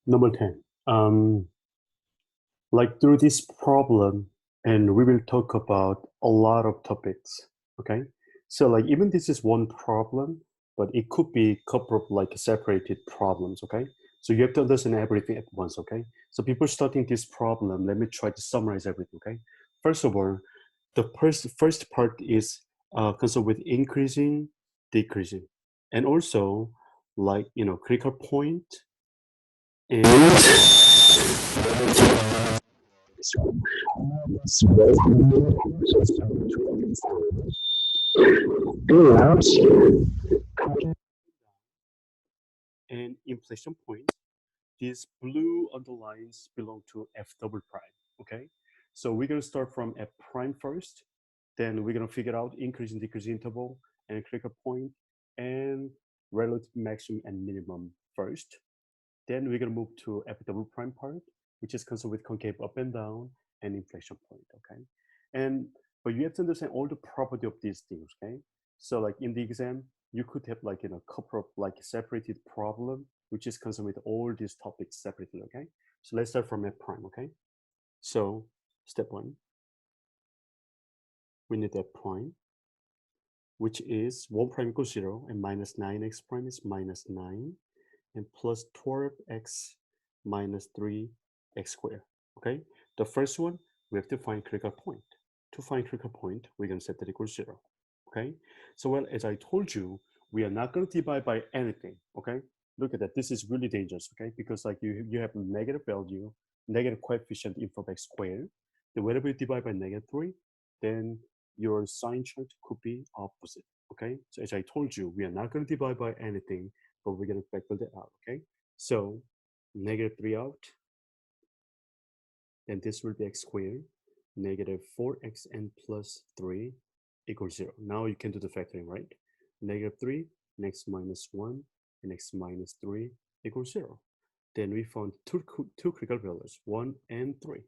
Number 10. Like through this problem, and we will talk about a lot of topics. Okay. So like even this is one problem, but it could be a couple of like separated problems. Okay. So you have to understand everything at once. Okay. So before starting this problem, let me try to summarize everything. Okay. First of all, the first part is concerned with increasing, decreasing, and also like critical point and and inflection point. These blue underlines belong to F double prime. Okay, so we're gonna start from F prime first, then we're gonna figure out increasing decreasing interval and critical point and relative maximum and minimum first. Then we're gonna move to F double prime part, which is concerned with concave up and down and inflection point. Okay, and but you have to understand all the property of these things. Okay, so like in the exam, you could have like a couple of like separated problem which is concerned with all these topics separately. Okay, so let's start from F prime. Okay, so step one, we need F prime, which is 1 prime equals 0 and minus 9x prime is minus 9 and plus 12x minus 3x squared. Okay, the first one, we have to find critical point. To find critical point, we're going to set that equals 0. Okay, so well, as I told you, we are not going to divide by anything. Okay, look at that. This is really dangerous. Okay, because like you have a negative value, negative coefficient in front of x squared. Then whenever you divide by -3, then your sign chart could be opposite. Okay, so as I told you, we are not going to divide by anything, but we're going to factor that out. Okay, so -3 out, then this will be x squared, negative 4xn plus 3 equals 0. Now you can do the factoring, right? -3, x minus 1, and x minus 3 equals 0. Then we found two critical values, 1 and 3.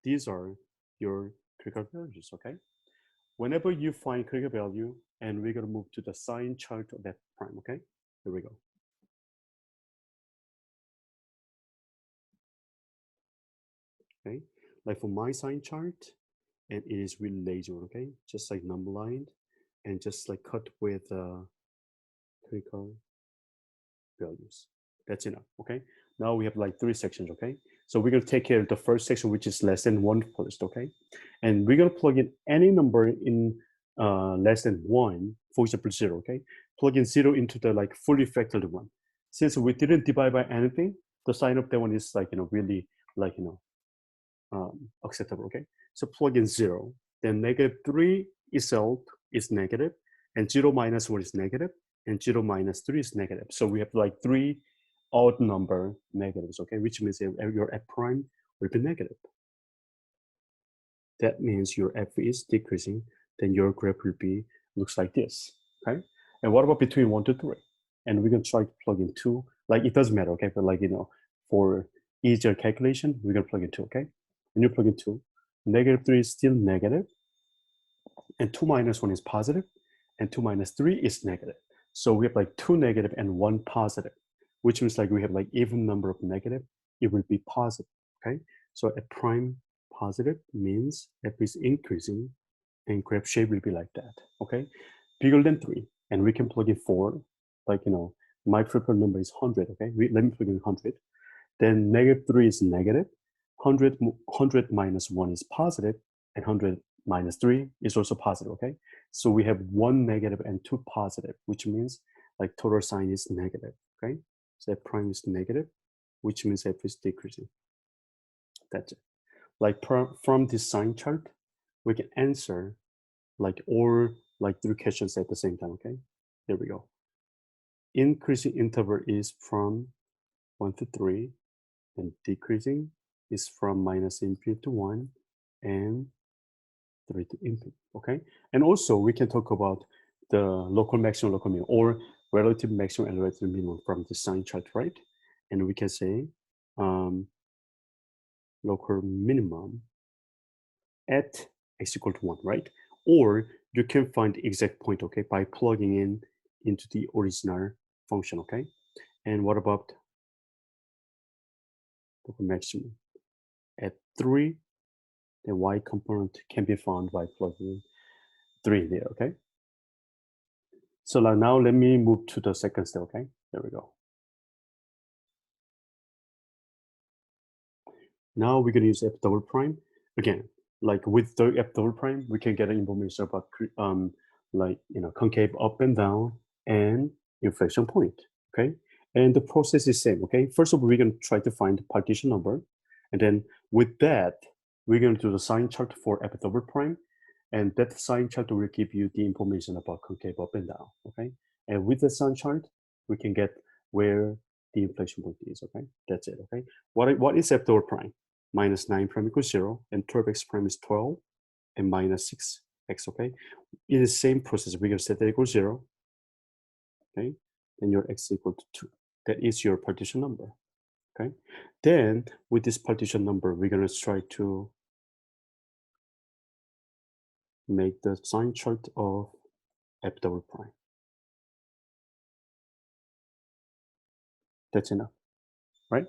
These are your critical values, okay? Whenever you find critical value, and we're going to move to the sign chart of that prime, okay? Here we go. Okay, like for my sign chart, and it is really lazy, okay? Just like number line, and just like cut with critical values. That's enough, okay? Now we have like 3 sections, okay? So we're gonna take care of the first section, which is less than 1 first, okay? And we're gonna plug in any number in less than 1, for example, 0, okay? Plug in 0 into the like fully factored one. Since we didn't divide by anything, the sign of that one is like, really like, acceptable, okay? So plug in 0, then -3 itself is negative, and 0 minus 1 is negative, and 0 minus 3 is negative. So we have like 3 odd number negatives, okay? Which means your f prime will be negative. That means your f is decreasing, then your graph will be, looks like this, okay? And what about between 1 to 3? And we can try to plug in 2, like it doesn't matter, okay? But like, for easier calculation, we're gonna plug in 2, okay? When you plug in 2, -3 is still negative, and 2 minus 1 is positive, and 2 minus 3 is negative. So we have like 2 negative and 1 positive, which means like we have like even number of negative, it will be positive, okay? So a prime positive means f is increasing and graph shape will be like that, okay? Bigger than 3, and we can plug in 4, like, my preferred number is 100, okay? Let me plug in 100. Then -3 is negative, 100 minus 1 is positive, and 100 minus 3 is also positive, okay? So we have 1 negative and 2 positive, which means like total sign is negative, okay? So f prime is negative, which means f is decreasing. That's it. Like from this sign chart, we can answer like all like 3 questions at the same time, okay? Here we go. Increasing interval is from 1 to 3, and decreasing is from minus infinity to 1 and 3 to infinity, okay? And also we can talk about the local maximum, local minimum, or relative maximum and relative minimum from the sign chart, right? And we can say local minimum at x equal to 1, right? Or you can find the exact point, okay, by plugging in into the original function, okay? And what about local maximum. At 3, the y component can be found by plugging 3 in there, okay? So now let me move to the second step, okay? There we go. Now we're gonna use f double prime. Again, like with the f double prime, we can get information about like concave up and down and inflection point, okay? And the process is same, okay? First of all, we're gonna try to find the partition number. And then with that, we're gonna do the sign chart for f double prime. And that sign chart will give you the information about concave up and down, okay? And with the sign chart, we can get where the inflection point is, okay? That's it, okay? What is f double prime? Minus 9 prime equals 0, and 12x prime is 12, and minus 6x, okay? In the same process, we're going to set that equals 0, okay? Then your x equal to 2. That is your partition number, okay? Then, with this partition number, we're going to try to make the sign chart of f double prime. That's enough, right?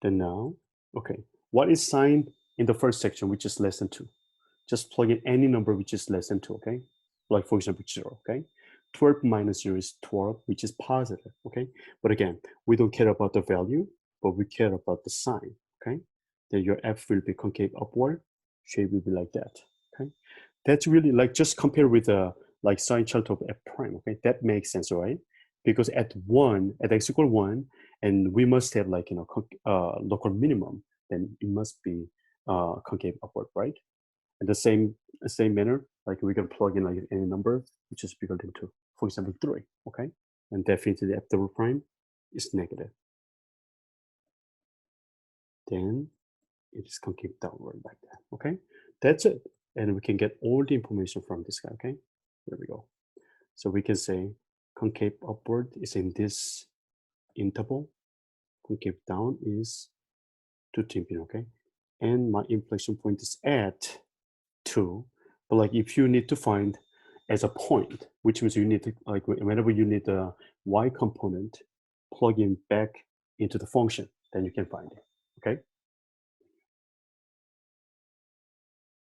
Then now, okay, what is sign in the first section, which is less than 2? Just plug in any number which is less than 2, okay? Like, for example, 0, okay? 12 minus 0 is 12, which is positive, okay? But again, we don't care about the value, but we care about the sign, okay? Then your f will be concave upward, shape will be like that, okay? That's really like, just compare with the like sign chart of f prime, okay? That makes sense, right? Because at x equal 1, and we must have like, local minimum, then it must be concave upward, right? In the same manner, like we can plug in like any number which is bigger than 2, for example 3, okay? And definitely f double prime is negative. Then it is concave downward like that, okay? That's it. And we can get all the information from this guy, okay? There we go. So we can say concave upward is in this interval, concave down is 2 infinity, okay? And my inflection point is at 2. But like if you need to find as a point, which means you need to, like whenever you need the y component, plug in back into the function, then you can find it.